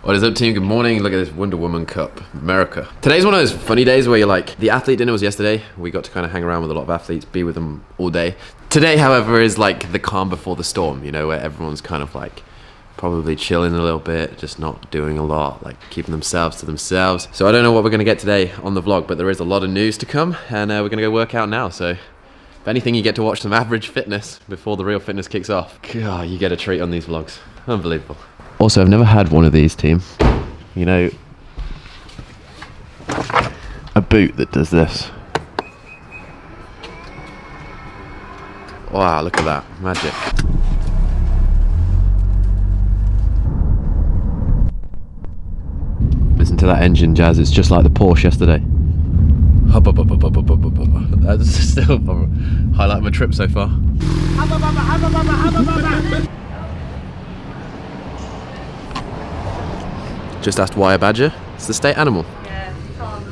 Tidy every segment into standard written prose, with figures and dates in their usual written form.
What is up, team? Good morning. Look at this Wonder Woman Cup, America. Today's one of those funny days where you're like, the athlete dinner was yesterday. We got to kind of hang around with a lot of athletes, be with them all day. Today, however, is like the calm before the storm, you know, where everyone's kind of like probably chilling a little bit, just not doing a lot, like keeping themselves to themselves. So I don't know what we're going to get today on the vlog, but there is a lot of news to come, and we're going to go work out now. So if anything, you get to watch some average fitness before the real fitness kicks off. God, you get a treat on these vlogs. Unbelievable. Also, I've never had one of these, team. You know, a boot that does this. Wow, look at that. Magic. Listen to that engine, Jazz. It's just like the Porsche yesterday. That's still highlight of my trip so far. Just asked why a badger. It's the state animal. Yeah, calm.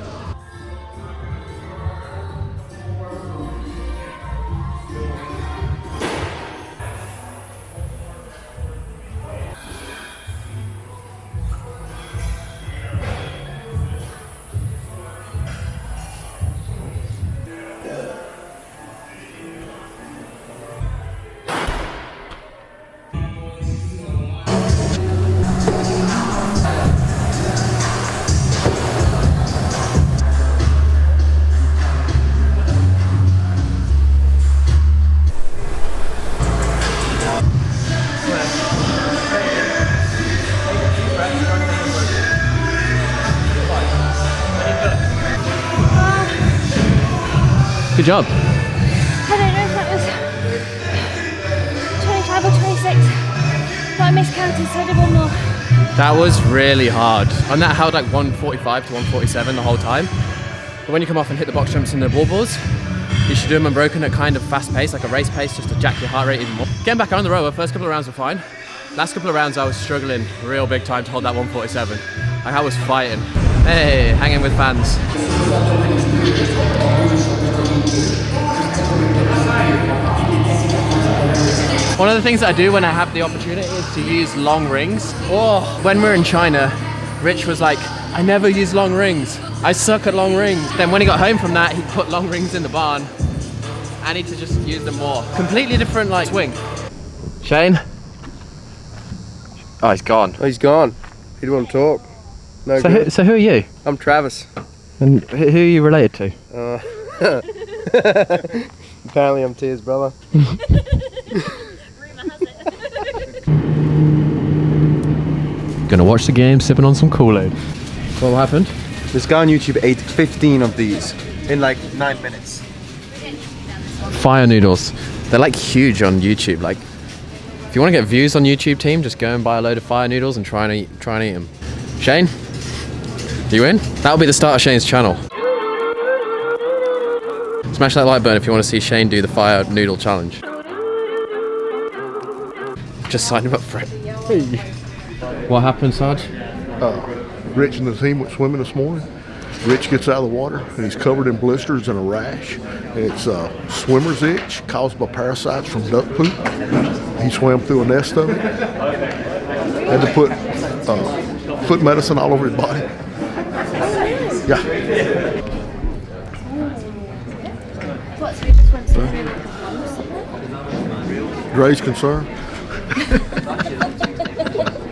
Good job. I don't know if that was 25 or 26, but I miscounted, so I did one more. That was really hard. And that held like 145 to 147 the whole time. But when you come off and hit the box jumps and the wall balls, you should do them unbroken at kind of fast pace, like a race pace, just to jack your heart rate even more. Getting back on the rower, first couple of rounds were fine. Last couple of rounds I was struggling real big time to hold that 147. Like I was fighting. Hey, hanging with fans. One of the things that I do when I have the opportunity is to use long rings. Oh, when we're in China, Rich was like, I never use long rings. I suck at long rings. Then when he got home from that, he put long rings in the barn. I need to just use them more. Completely different like swing. Shane? Oh, he's gone. Oh, he's gone. He didn't want to talk. No So good. who are you? I'm Travis. And who are you related to? Apparently I'm Tia's brother. Gonna watch the game, sipping on some Kool-Aid. What happened? This guy on YouTube ate 15 of these in like 9 minutes. Fire noodles. They're like huge on YouTube. Like, if you want to get views on YouTube, team, just go and buy a load of fire noodles and try and eat them. Shane, you in? That'll be the start of Shane's channel. Smash that like button if you want to see Shane do the fire noodle challenge. Just sign him up for it. Hey. What happened, Sarge? Rich and the team went swimming this morning. Rich gets out of the water and he's covered in blisters and a rash. And it's swimmer's itch caused by parasites from duck poop. He swam through a nest of it. Had to put foot medicine all over his body. Yeah. What's we just went through? Dre's concerned.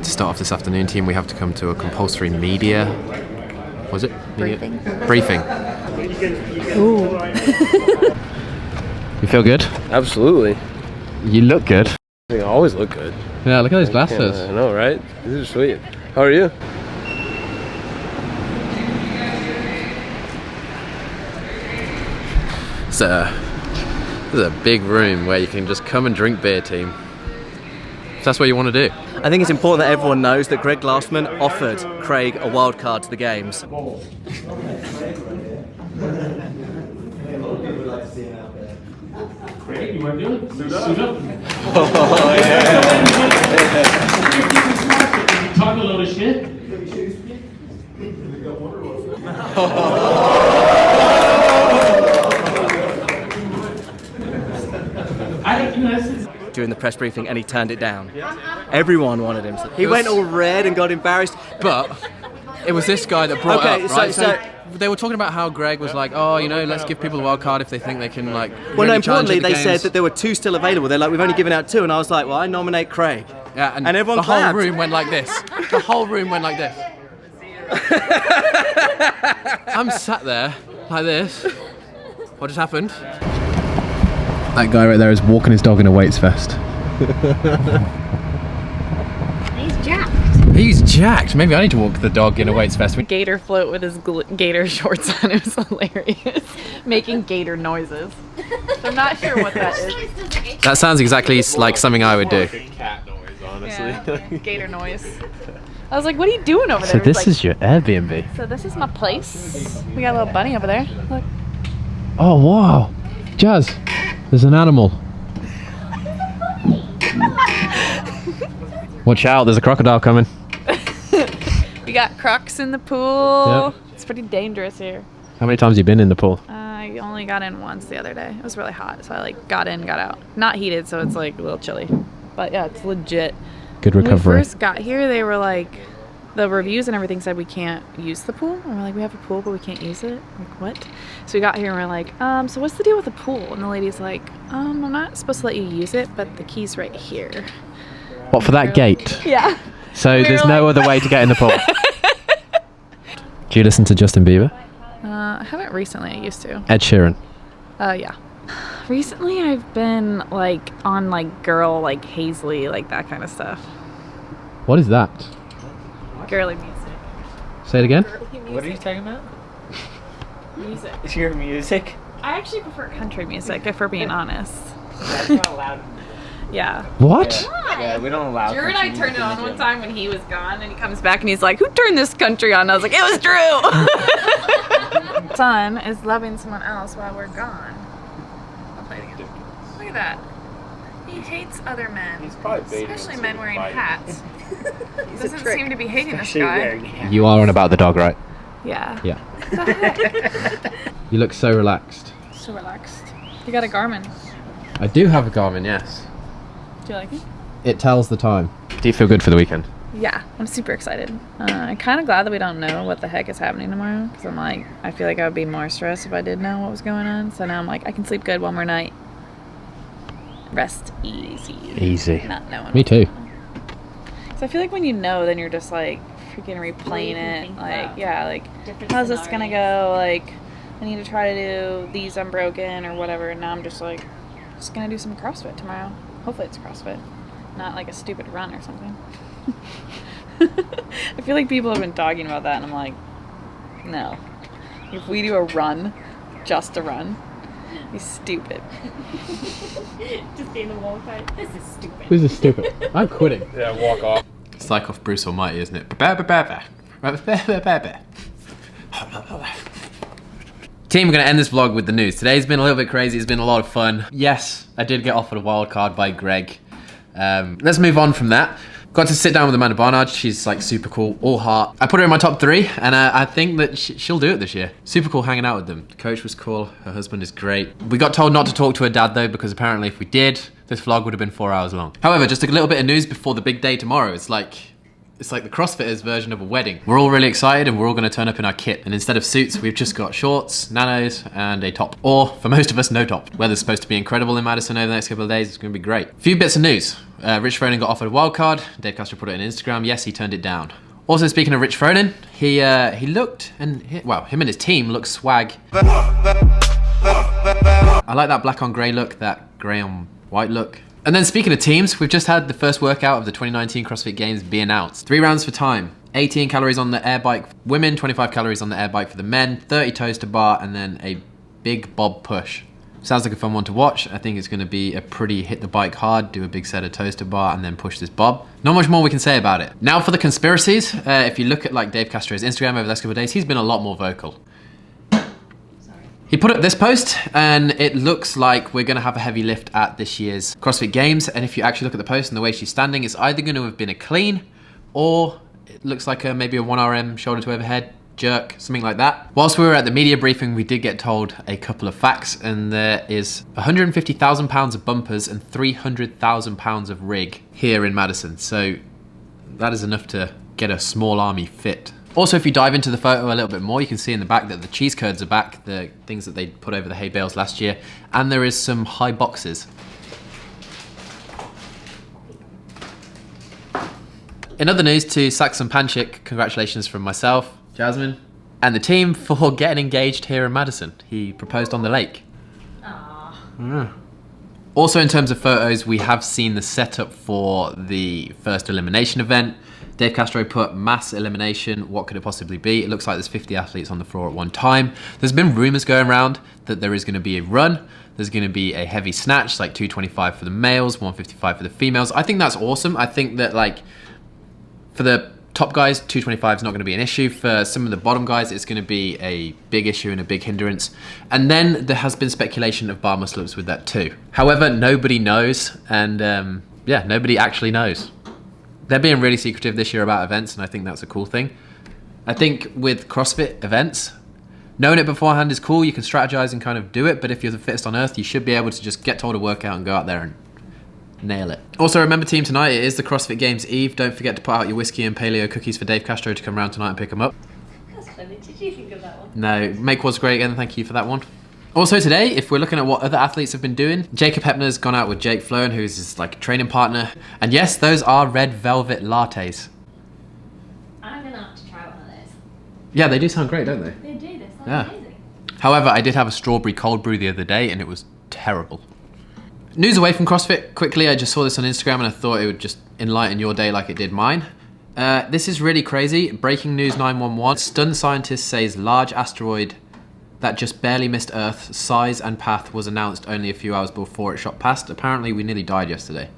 To start off this afternoon, team, we have to come to a compulsory media. Was it? Briefing. Briefing. Ooh. You feel good? Absolutely. You look good. I always look good. Yeah, look at those glasses. I know, right? These are sweet. How are you? So, this is a big room where you can just come and drink beer, team. If that's what you want to do. I think it's important that everyone knows that Greg Glassman offered Craig a wild card to the games. Craig, you want to do it? Suit up. Oh, yeah. Talk a load of shit. I don't, you know, during the press briefing and he turned it down. Everyone wanted him. He went all red and got embarrassed. But it was this guy that brought Okay, it up, right? so- They were talking about how Greg was like, oh, you know, let's give people a wild card if they think they can, like. Well, no, really challenge importantly, at the they games. said that there were 2 still available. They're like, we've only given out 2, and I was like, well, I nominate Craig. Yeah, and everyone the whole clapped. room went like this. The whole room went like this. I'm sat there like this. What just happened? That guy right there is walking his dog in a weights vest. He's jacked. He's jacked. Maybe I need to walk the dog in a weights vest. Gator float with his gator shorts on. It was hilarious. Making gator noises. So I'm not sure what that is. That sounds exactly like something I would do. Yeah, gator noise. I was like, what are you doing over there? So this Like, is your Airbnb. So this is my place. We got a little bunny over there. Look. Oh wow, Jazz, there's an animal. Watch out, there's a crocodile coming. We got crocs in the pool. Yep. It's pretty dangerous here. How many times have you been in the pool? I only got in once the other day. It was really hot, so I like got in, got out. Not heated, so it's like a little chilly. But yeah, it's legit. Good When we recovery. first got here, they were like, the reviews and everything said we can't use the pool. And we're like, we have a pool, but we can't use it. Like, what? So we got here and we're like, so what's the deal with the pool? And the lady's like, I'm not supposed to let you use it, but the key's right here. What, for that gate? Yeah. So We there's were no like- other way to get in the pool. Do you listen to Justin Bieber? I haven't recently. I used to. Ed Sheeran. Yeah. Recently, I've been like on like girl, like Hazley, like that kind of stuff. What is that? Girly music. Say it again. What are you talking about? Music. It's your music? I actually prefer country music, if we're being honest. That's not allowed. Yeah. What? Yeah, we don't allow Drew and I country turned it music in on the one gym. time when he was gone, and he comes back and he's like, "Who turned this country on?" I was like, "It was Drew." Son is loving someone else while we're gone. I'll play it again. Look at that. He hates other men, especially men wearing hats. Doesn't seem to be hating this guy. You are on about the dog, right? Yeah. Yeah. You look so relaxed. So relaxed. You got a Garmin. I do have a Garmin, yes. Do you like it? It tells the time. Do you feel good for the weekend? Yeah, I'm super excited. I'm kind of glad that we don't know what the heck is happening tomorrow, because I'm like, I feel like I would be more stressed if I did know what was going on. So now I'm like, I can sleep good one more night. Rest easy. Easy. Not knowing. Me too. So I feel like when you know, then you're just like freaking replaying it. Like, yeah, like, how's this gonna go? Like, I need to try to do these unbroken or whatever. And now I'm just like, just gonna do some CrossFit tomorrow. Hopefully it's CrossFit, not like a stupid run or something. I feel like people have been talking about that, and I'm like, no. If we do a run, just a run, it's stupid. Just being the wall fight. This is stupid. This is stupid. I'm quitting. It's like off Bruce Almighty, isn't it? Team, we're going to end this vlog with the news. Today's been a little bit crazy. It's been a lot of fun. Yes, I did get offered a wild card by Greg. Let's move on from that. Got to sit down with Amanda Barnard. She's like super cool, all heart. I put her in my top 3, and I think that she'll do it this year. Super cool hanging out with them. The coach was cool. Her husband is great. We got told not to talk to her dad though, because apparently if we did, this vlog would have been 4 hours long. However, just a little bit of news before the big day tomorrow. It's like the CrossFitters version of a wedding. We're all really excited, and we're all going to turn up in our kit. And instead of suits, we've just got shorts, nanos, and a top. Or, for most of us, no top. Weather's supposed to be incredible in Madison over the next couple of days. It's going to be great. A few bits of news. Rich Froning got offered a wild card. Dave Castro put it on Instagram. Yes, he turned it down. Also, speaking of Rich Froning, he looked, and him and his team look swag. I like that black on grey look, that grey on white look. And then speaking of teams, we've just had the first workout of the 2019 CrossFit Games be announced. 3 rounds for time. 18 calories on the air bike for women, 25 calories on the air bike for the men, 30 toes to bar, and then a big bob push. Sounds like a fun one to watch. I think it's going to be a pretty hit the bike hard, do a big set of toes to bar, and then push this bob. Not much more we can say about it. Now for the conspiracies. If you look at like Dave Castro's Instagram over the last couple of days, he's been a lot more vocal. He put up this post, and it looks like we're going to have a heavy lift at this year's CrossFit Games. And if you actually look at the post and the way she's standing, it's either going to have been a clean, or it looks like maybe a 1RM shoulder to overhead jerk, something like that. Whilst we were at the media briefing, we did get told a couple of facts, and there is 150,000 pounds of bumpers and 300,000 pounds of rig here in Madison. So that is enough to get a small army fit. Also, if you dive into the photo a little bit more, you can see in the back that the cheese curds are back, the things that they put over the hay bales last year, and there is some high boxes. In other news, to Saxon Panchik, congratulations from myself, Jasmine, and the team for getting engaged here in Madison. He proposed on the lake. Aww. Yeah. Also, in terms of photos, we have seen the setup for the first elimination event. Dave Castro put mass elimination. What could it possibly be? It looks like there's 50 athletes on the floor at one time. There's been rumors going around that there is going to be a run. There's going to be a heavy snatch, like 225 for the males, 155 for the females. I think that's awesome. I think that, like, for the top guys, 225 is not going to be an issue. For some of the bottom guys, it's going to be a big issue and a big hindrance. And then there has been speculation of bar muscle-ups with that too. However, nobody knows, and yeah, nobody actually knows. They're being really secretive this year about events, and I think that's a cool thing. I think with CrossFit events, knowing it beforehand is cool. You can strategize and kind of do it, but if you're the fittest on earth, you should be able to just get told a workout and go out there and nail it. Also, remember, team, tonight it is the CrossFit Games Eve. Don't forget to put out your whiskey and paleo cookies for Dave Castro to come around tonight and pick them up. That's funny. Did you think of that one? No, Make was great again. Thank you for that one. Also today, if we're looking at what other athletes have been doing, Jacob Hepner's gone out with Jake Flowen, who's his like training partner. And yes, those are red velvet lattes. I'm gonna have to try one of those. Yeah, they do sound great, don't they? They do. They sound Yeah. amazing. However, I did have a strawberry cold brew the other day and it was terrible. News away from CrossFit quickly. I just saw this on Instagram and I thought it would just enlighten your day like it did mine. This is really crazy. Breaking news 911. Stunned scientist says large asteroid that just barely missed Earth's size and path was announced only a few hours before it shot past. Apparently we nearly died yesterday.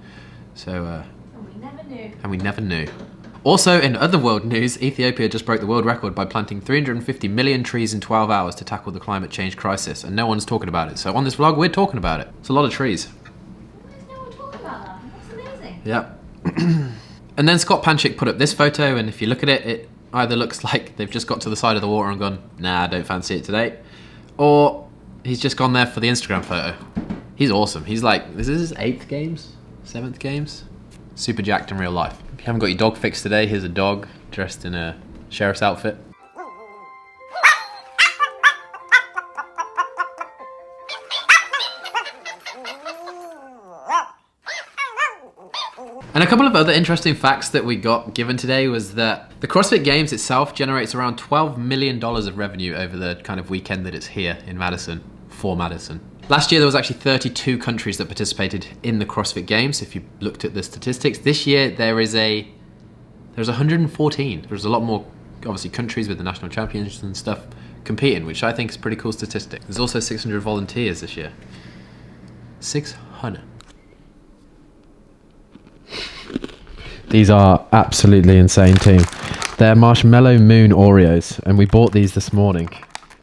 So, And we never knew. and we never knew. Also, in other world news, Ethiopia just broke the world record by planting 350 million trees in 12 hours to tackle the climate change crisis, and no one's talking about it. So on this vlog, we're talking about it. It's a lot of trees. Why is no one talking about that? That's amazing. Yep. And then Scott Panchik put up this photo, and if you look at it, it either looks like they've just got to the side of the water and gone, nah, I don't fancy it today, or he's just gone there for the Instagram photo. He's awesome. He's like, this is his 8th games? 7th games? Super jacked in real life. If you haven't got your dog fixed today, here's a dog dressed in a sheriff's outfit. And a couple of other interesting facts that we got given today was that the CrossFit Games itself generates around $12 million of revenue over the kind of weekend that it's here in Madison, for Madison. Last year there was actually 32 countries that participated in the CrossFit Games, if you looked at the statistics. This year there's 114. There's a lot more, obviously, countries with the national champions and stuff competing, which I think is a pretty cool statistic. There's also 600 volunteers this year. 600. These are absolutely insane, team. They're Marshmallow Moon Oreos, and we bought these this morning.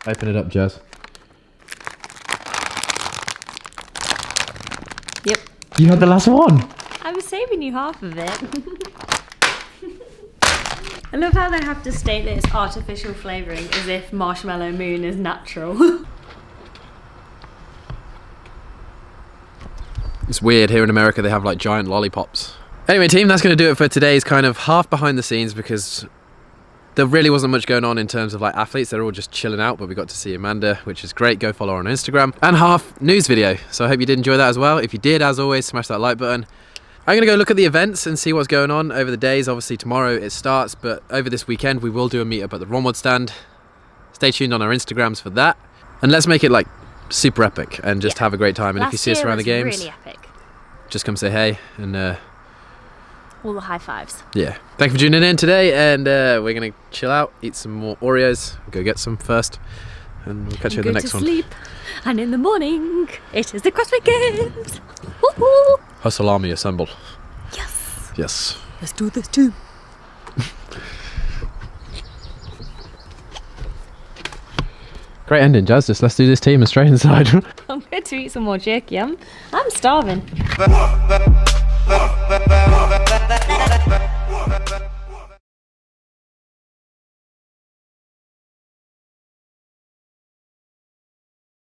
Open it up, Jazz. Yep. You had the last one. I was saving you half of it. I love how they have to state that it's artificial flavouring as if Marshmallow Moon is natural. It's weird, here in America they have like giant lollipops. Anyway, team, that's going to do it for today's kind of half behind the scenes, because there really wasn't much going on in terms of like athletes. They're all just chilling out, but we got to see Amanda, which is great. Go follow her on Instagram. And half news video. So I hope you did enjoy that as well. If you did, as always, smash that like button. I'm going to go look at the events and see what's going on over the days. Obviously tomorrow it starts, but over this weekend we will do a meetup at the Ronwood stand. Stay tuned on our Instagrams for that. And let's make it like super epic and just have a great time. And if you see us around the games, really epic. just come say hey and All the high fives. yeah. Thank you for tuning in today, and we're going to chill out, eat some more Oreos, go get some first, and we'll catch you in the next one. Go to sleep, and in the morning, it is the CrossFit Games. Woohoo! Hustle army assemble. Yes. Yes. Let's do this too. Great ending, Jazz. Just let's do this team and straight inside. I'm going to eat some more jerky. I'm starving.